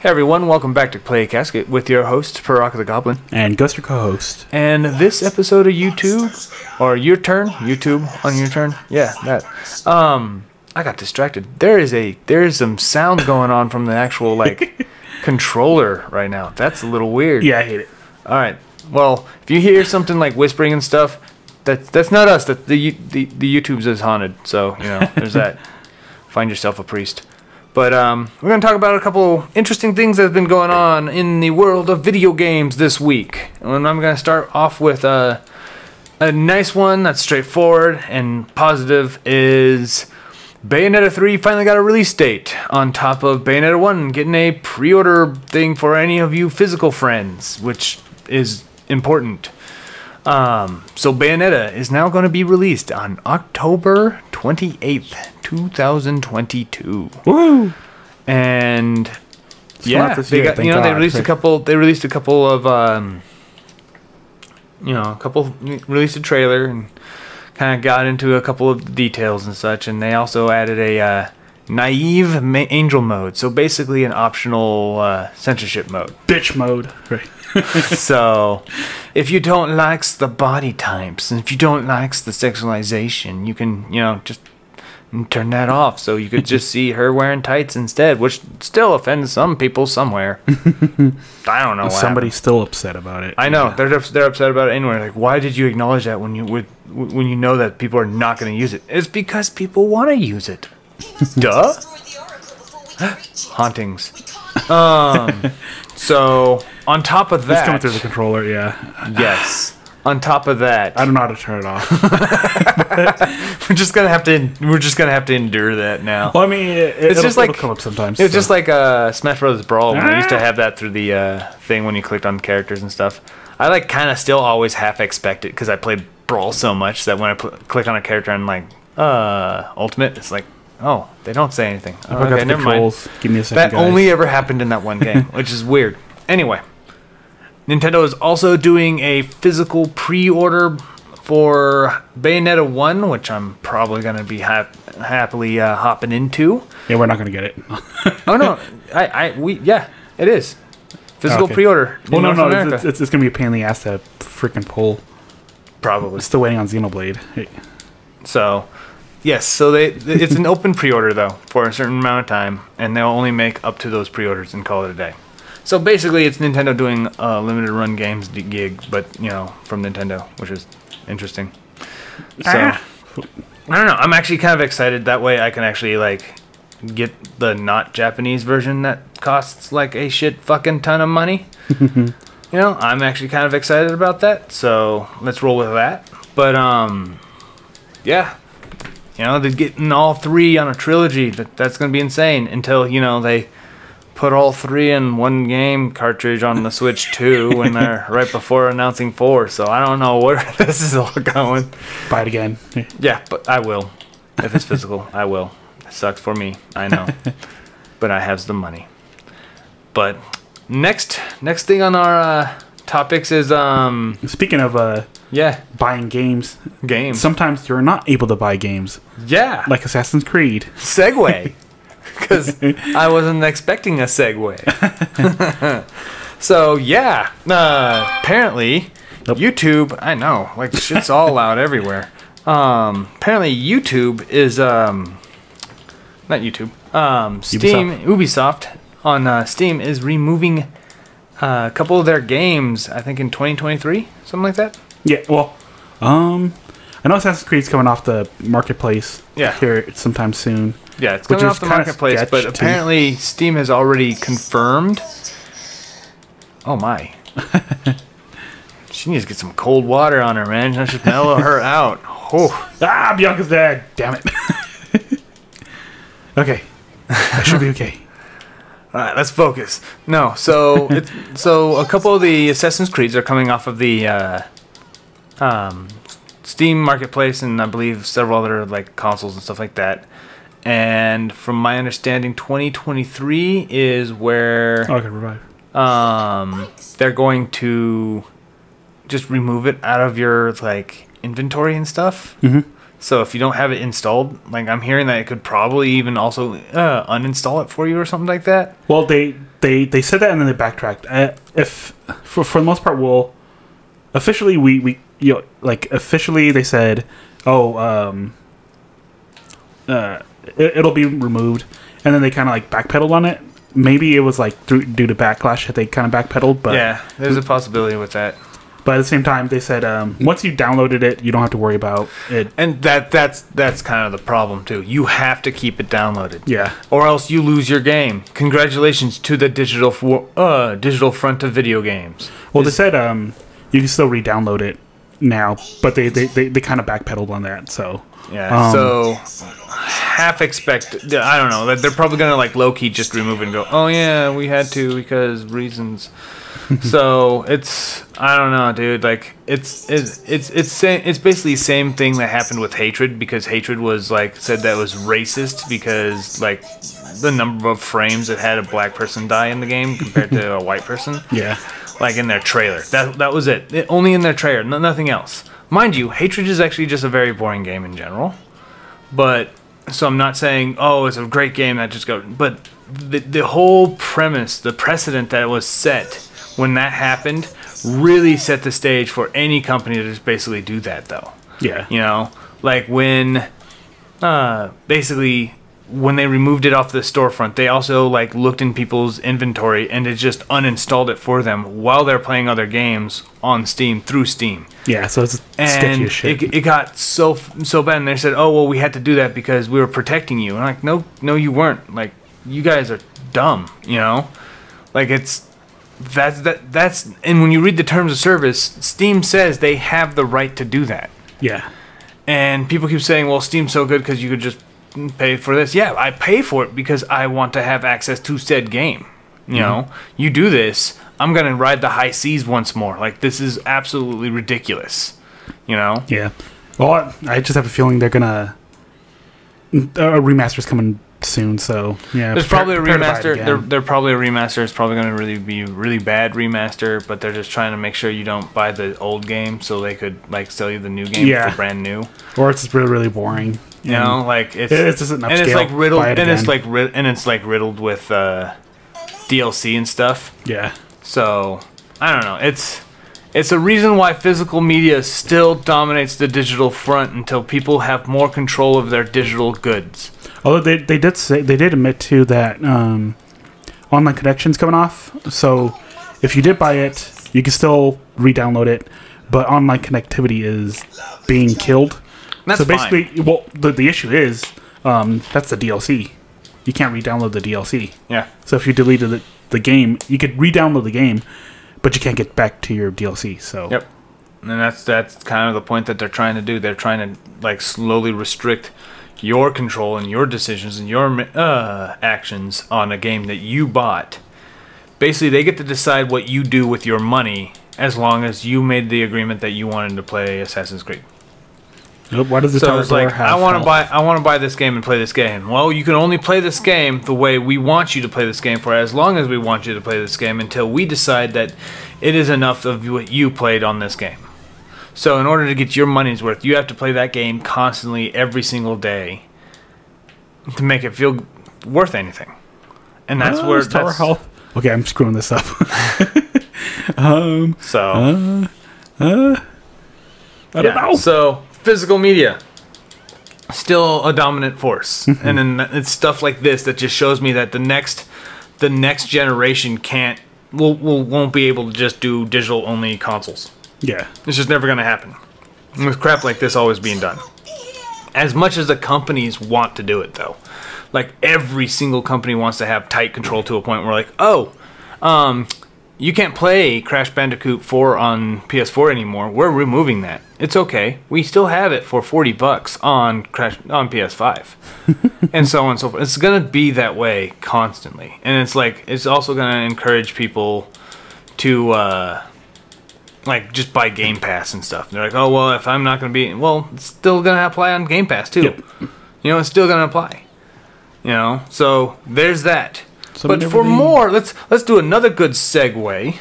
Hey everyone, welcome back to Play a Casket with your host, Paraka the Goblin. And Gus, your co-host. And this episode of YouTube, or Your Turn, YouTube on Your Turn, yeah, that. I got distracted. There is some sound going on from the actual, controller right now. That's a little weird. Yeah, I hate it. Alright, well, if you hear something like whispering and stuff, that's not us. The YouTube's is haunted, so, there's that. Find yourself a priest. But we're going to talk about a couple interesting things that have been going on in the world of video games this week. And I'm going to start off with a nice one that's straightforward and positive is Bayonetta 3 finally got a release date on top of Bayonetta 1 getting a pre-order thing for any of you physical friends, which is important. So Bayonetta is now going to be released on October 28th, 2022. Woo! And It's not this year, thank they God. released a couple. They released a couple of released a trailer and kind of got into a couple of details and such. And they also added a naive angel mode, so basically an optional censorship mode. Bitch mode. Right. So, if you don't like the body types, and if you don't like the sexualization, you can, just turn that off. So you could just see her wearing tights instead, which still offends some people somewhere. I don't know. Somebody's still upset about it. I know. Yeah. They're upset about it anyway. Like, why did you acknowledge that when you know that people are not going to use it? It's because people want to use it. Duh. Hauntings. So on top of that, it's coming through the controller. Yeah. Yes. On top of that, I don't know how to turn it off. we're just gonna have to endure that now. Well, I mean, it'll come up sometimes. It's just like Smash Bros. Brawl. We used to have that through the thing when you clicked on characters and stuff. I kind of still always half expect it because I played Brawl so much that when I click on a character and Ultimate, it's like, oh, they don't say anything. Oh, okay, never mind. Give me a second. That only ever happened in that one game, which is weird. Anyway, Nintendo is also doing a physical pre-order for Bayonetta 1, which I'm probably going to be happily hopping into. Yeah, we're not going to get it. Oh no, it is physical pre-order. Well, no, it's going to be a pain in the ass to freaking pull. Probably. Still waiting on Xenoblade. Hey. So, yes, so it's an open pre-order though for a certain amount of time, and they'll only make up to those pre-orders and call it a day. So basically, it's Nintendo doing a limited run games gig, but from Nintendo, which is interesting. So I don't know. I'm actually kind of excited. That way, I can actually get the not Japanese version that costs a shit fucking ton of money. I'm actually kind of excited about that. So let's roll with that. But yeah, they're getting all three on a trilogy. That's gonna be insane until they put all three in one game cartridge on the Switch 2 when they're right before announcing 4. So I don't know where this is all going. Buy it again. Yeah, but I will. If it's physical, I will. It sucks for me, I know. But I have the money. But next thing on our topics is speaking of buying games. Sometimes you're not able to buy games. Yeah. Like Assassin's Creed. Segue. Because I wasn't expecting a segue. So, yeah. Apparently, YouTube, I know, shit's all out everywhere. Apparently, YouTube is, not YouTube, Steam, Ubisoft on Steam is removing a couple of their games, I think in 2023, something like that. Yeah, well, I know Assassin's Creed's coming off the marketplace here sometime soon. Yeah, it's coming off the marketplace, but apparently Steam has already confirmed. Oh my. She needs to get some cold water on her, man. That should mellow her out. Oh. Ah, Bianca's dead. Damn it. Okay. I should be okay. All right, let's focus. No, so a couple of the Assassin's Creeds are coming off of the Steam marketplace, and I believe several other consoles and stuff like that. And from my understanding, 2023 is where they're going to just remove it out of your inventory and stuff. Mm-hmm. So if you don't have it installed, like I'm hearing that it could probably even also uninstall it for you or something like that. Well, they they said that and then they backtracked. If for the most part, we'll officially we like officially they said, it'll be removed, and then they kind of like backpedaled on it. Maybe it was like due to backlash that they kind of backpedaled, but yeah, there's a possibility with that. But at the same time, they said once you downloaded it, you don't have to worry about it. And that's kind of the problem too. You have to keep it downloaded, yeah, or else you lose your game. Congratulations to the digital front of video games. Well, they said you can still re-download it now, but they kind of backpedaled on that. So yeah, so half expect. I don't know. They're probably gonna like low key just remove it and go, oh yeah, we had to because reasons. So it's, I don't know, dude. Like it's basically the same thing that happened with Hatred, because Hatred was like said that was racist because like the number of frames it had a black person die in the game compared to a white person. Yeah, like in their trailer. That was it. Only in their trailer, nothing else. Mind you, Hatred is actually just a very boring game in general. But so I'm not saying, oh, it's a great game that just go. But the whole premise, the precedent that was set when that happened, really set the stage for any company to just basically do that, though. yeah, You know, like when basically when they removed it off the storefront, they also like looked in people's inventory and it just uninstalled it for them while they're playing other games on Steam through Steam. yeah. So it's sketchy as shit. It got so bad, and they said, "Oh well, we had to do that because we were protecting you." And I'm like, no, you weren't. Like, you guys are dumb. You know, like that's and when you read the terms of service, Steam says they have the right to do that. Yeah, and people keep saying, "Well, Steam's so good because you could just pay for this." Yeah, I pay for it because I want to have access to said game. You know, you do this, I'm gonna ride the high seas once more. Like, this is absolutely ridiculous. You know? yeah. Well, I just have a feeling they're gonna a remaster's coming soon. So yeah, there's probably a remaster. They're probably a remaster. It's probably gonna be really bad remaster, but they're just trying to make sure you don't buy the old game so they could like sell you the new game for brand new. Or it's just really boring. You know, like it's just an upscale. And it's like riddled, and it's riddled with DLC and stuff. Yeah. So I don't know. It's a reason why physical media still dominates the digital front until people have more control of their digital goods. Although they did admit too that online connection's coming off. So if you did buy it, you can still re-download it, but online connectivity is being killed. That's so basically, fine. Well, the issue is that's the DLC. You can't re-download the DLC. Yeah. So if you deleted the game, you could re-download the game, but you can't get back to your DLC. So yep. And that's kind of the point that they're trying to do. They're trying to like slowly restrict your control and your decisions and your actions on a game that you bought. Basically, they get to decide what you do with your money as long as you made the agreement that you wanted to play Assassin's Creed. Why does the so it's like, have I want to buy this game and play this game. Well, you can only play this game the way we want you to play this game for as long as we want you to play this game until we decide that it is enough of what you played on this game. So in order to get your money's worth, you have to play that game constantly every single day to make it feel worth anything. And that's where Tower Health. Okay, I'm screwing this up. I don't know. So physical media still a dominant force, and then it's stuff like this that just shows me that the next generation won't be able to just do digital only consoles. Yeah, it's just never gonna happen with crap like this always being done. As much as the companies want to do it, though, like every single company wants to have tight control to a point where, like, you can't play Crash Bandicoot 4 on PS4 anymore. We're removing that. It's okay. We still have it for $40 on PS5, and so on and so forth. It's gonna be that way constantly, and it's like it's also gonna encourage people to like just buy Game Pass and stuff. And they're like, oh well, if I'm not gonna be, well, it's still gonna apply on Game Pass too. Yep. You know, it's still gonna apply. You know, so there's that. But for more, let's do another good segue.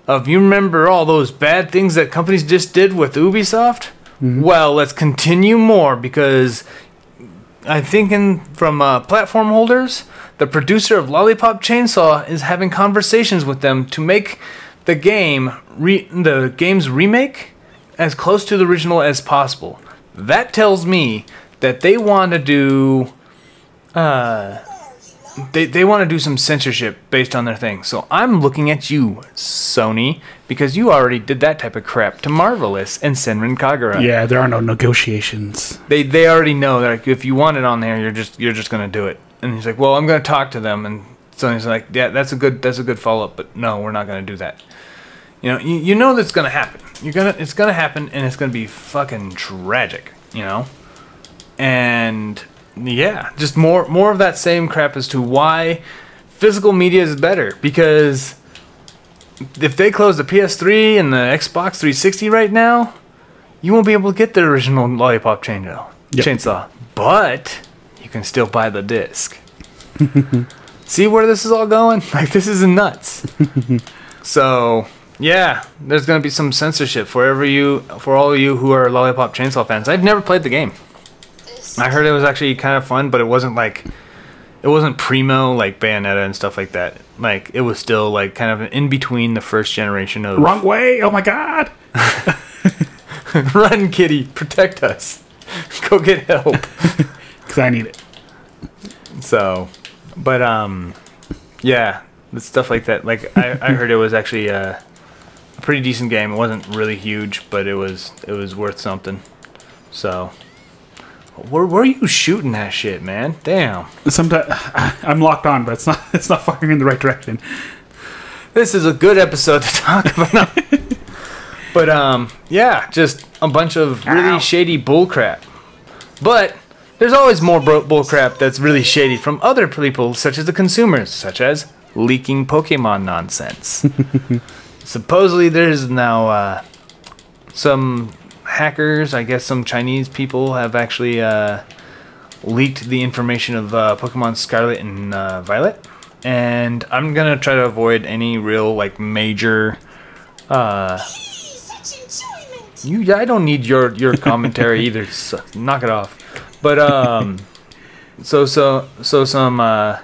Of you remember all those bad things that companies just did with Ubisoft? Well, let's continue more because I think from platform holders, the producer of Lollipop Chainsaw is having conversations with them to make the game's remake as close to the original as possible. That tells me that they want to do they want to do some censorship based on their thing. So I'm looking at you, Sony, because you already did that type of crap to Marvelous and Senran Kagura. Yeah, there are no negotiations. They already know that, like, if you want it on there, you're just gonna do it. And he's like, well, I'm gonna talk to them, and Sony's like, yeah, that's a good follow up, but no, we're not gonna do that. You know that's gonna happen. It's gonna happen, and it's gonna be fucking tragic. And yeah, just more of that same crap as to why physical media is better. Because if they close the PS3 and the Xbox 360 right now, you won't be able to get the original Lollipop Chainsaw. But you can still buy the disc. See where this is all going? Like, this is nuts. So yeah, there's gonna be some censorship for all of you who are Lollipop Chainsaw fans. I've never played the game. I heard it was actually kind of fun, but it wasn't primo like Bayonetta and stuff like that. Like, it was still like kind of in between the first generation of. Wrong way! Oh my god! Run, kitty! Protect us! Go get help! Because I need it. So, but yeah, stuff like that. Like, I heard it was actually a pretty decent game. It wasn't really huge, but it was worth something. So. Where are you shooting that shit, man? Damn. Sometimes I'm locked on, but it's not firing in the right direction. This is a good episode to talk about. But yeah, just a bunch of really shady bullcrap. But there's always more bullcrap that's really shady from other people, such as the consumers, such as leaking Pokemon nonsense. Supposedly, there's now some hackers, I guess some Chinese people, have actually leaked the information of Pokemon Scarlet and Violet, and I'm gonna try to avoid any real like major. I don't need your commentary either. So knock it off. But so some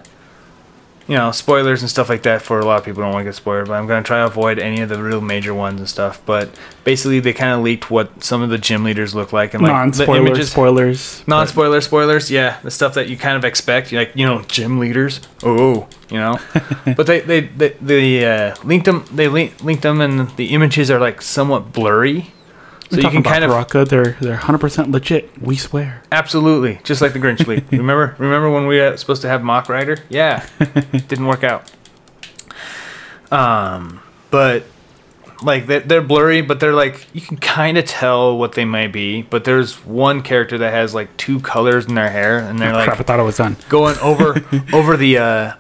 spoilers and stuff like that for a lot of people who don't want to get spoiled, but I'm going to try to avoid any of the real major ones and stuff. But basically, they kind of leaked what some of the gym leaders look like, and like non-spoiler the images, spoilers, yeah, the stuff that you kind of expect, like gym leaders, but they linked them, and the images are like somewhat blurry. So you can kind of they're 100% legit. We swear. Absolutely, just like the Grinch leak. Remember when we were supposed to have Mock Rider? Yeah, didn't work out. But like they're blurry, but they're like you can kind of tell what they might be. But there's one character that has like two colors in their hair, and they're like, crap, I thought it was done. Going over the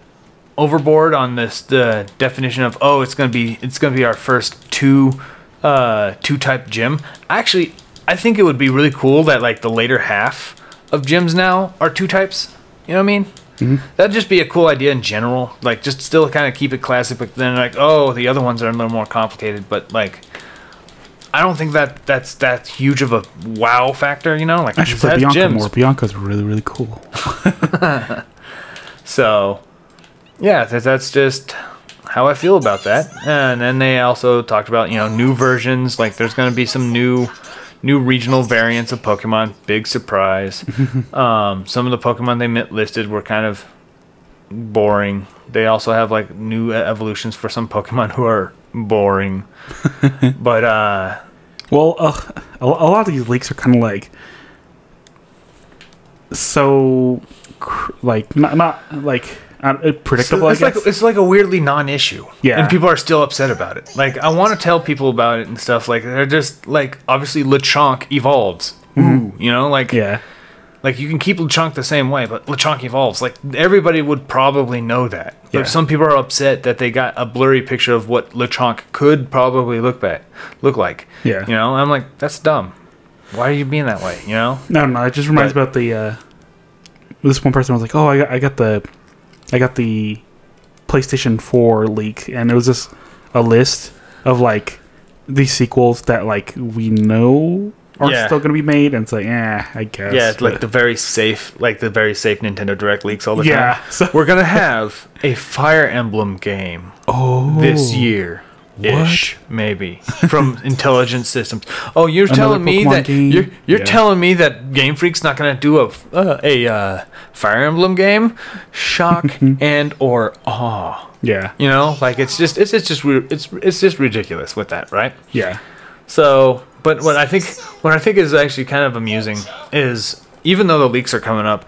overboard on the definition of it's gonna be our first two type gym. Actually, I think it would be really cool that like the later half of gyms now are two types. You know what I mean? Mm-hmm. That'd just be a cool idea in general. Like, just still kind of keep it classic, but then like, the other ones are a little more complicated. But like, I don't think that's that huge of a wow factor. Like I should play Bianca more. Bianca's really, really cool. So, yeah, that's just how I feel about that. And then they also talked about new versions. Like, there's going to be some new regional variants of Pokemon. Big surprise. Some of the Pokemon they listed were kind of boring. They also have like new evolutions for some Pokemon who are boring. But a lot of these leaks are kind of like not like predictable. So it's like a weirdly non-issue. Yeah, and people are still upset about it. Like, I want to tell people about it and stuff. Like, they're just like, obviously Lechonk evolves. Ooh, yeah, like you can keep Lechonk the same way, but Lechonk evolves. Like, everybody would probably know that. But yeah. Some people are upset that they got a blurry picture of what Lechonk could probably look like. Yeah, I'm like, that's dumb. Why are you being that way? No. It just reminds me about the this one person was like, I got the PlayStation 4 leak, and it was just a list of like these sequels that like we know are Yeah. still going to be made, and it's like, I guess. Yeah, it's like but- the very safe Nintendo Direct leaks all the Yeah, time. so- We're gonna have a Fire Emblem game this year. Ish, maybe from Intelligent Systems. Oh, you're Another telling me Pokemon that game? you're Yeah. telling me that Game Freak's not gonna do a Fire Emblem game? Shock and or awe. Yeah. You know, like it's just ridiculous with that, right? Yeah. So, but what I think is actually kind of amusing is even though the leaks are coming up,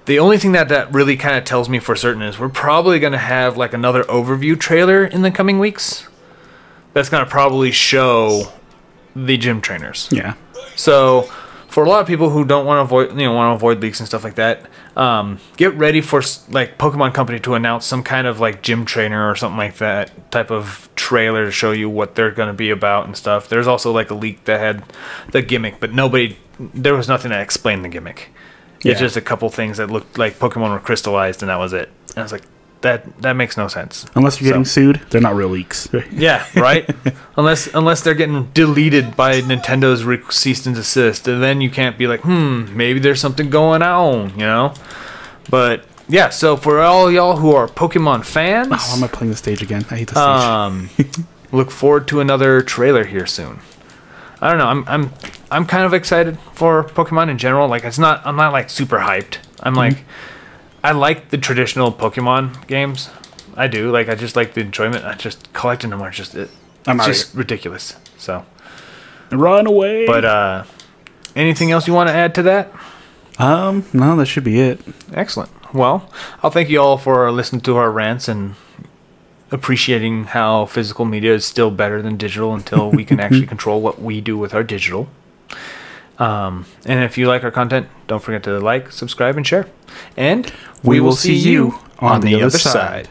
the only thing that really kind of tells me for certain is we're probably going to have like another overview trailer in the coming weeks. That's going to probably show the gym trainers. Yeah. So, for a lot of people who don't want to avoid leaks and stuff like that, get ready for like Pokemon Company to announce some kind of like gym trainer or something like that type of trailer to show you what they're going to be about and stuff. There's also like a leak that had the gimmick, but there was nothing that explained the gimmick. Yeah. It's just a couple things that looked like Pokemon were crystallized, and that was it. And I was like, that makes no sense. Unless you're getting sued, they're not real leaks. Yeah, right. unless they're getting deleted by Nintendo's cease and desist, and then you can't be like, maybe there's something going on, you know. But yeah, so for all y'all who are Pokemon fans, Oh, I'm not playing the stage again. I hate the stage. look forward to another trailer here soon. I don't know. I'm kind of excited for Pokemon in general. Like I'm not like super hyped. I'm like. I like the traditional Pokemon games. I do. Like, I just like the enjoyment. I just collecting them are just it's just ridiculous. So Run away. But anything else you want to add to that? No, that should be it. Excellent. Well, I'll thank you all for listening to our rants and appreciating how physical media is still better than digital until we can actually control what we do with our digital. And if you like our content, don't forget to like, subscribe, and share. And we will see you on the other side.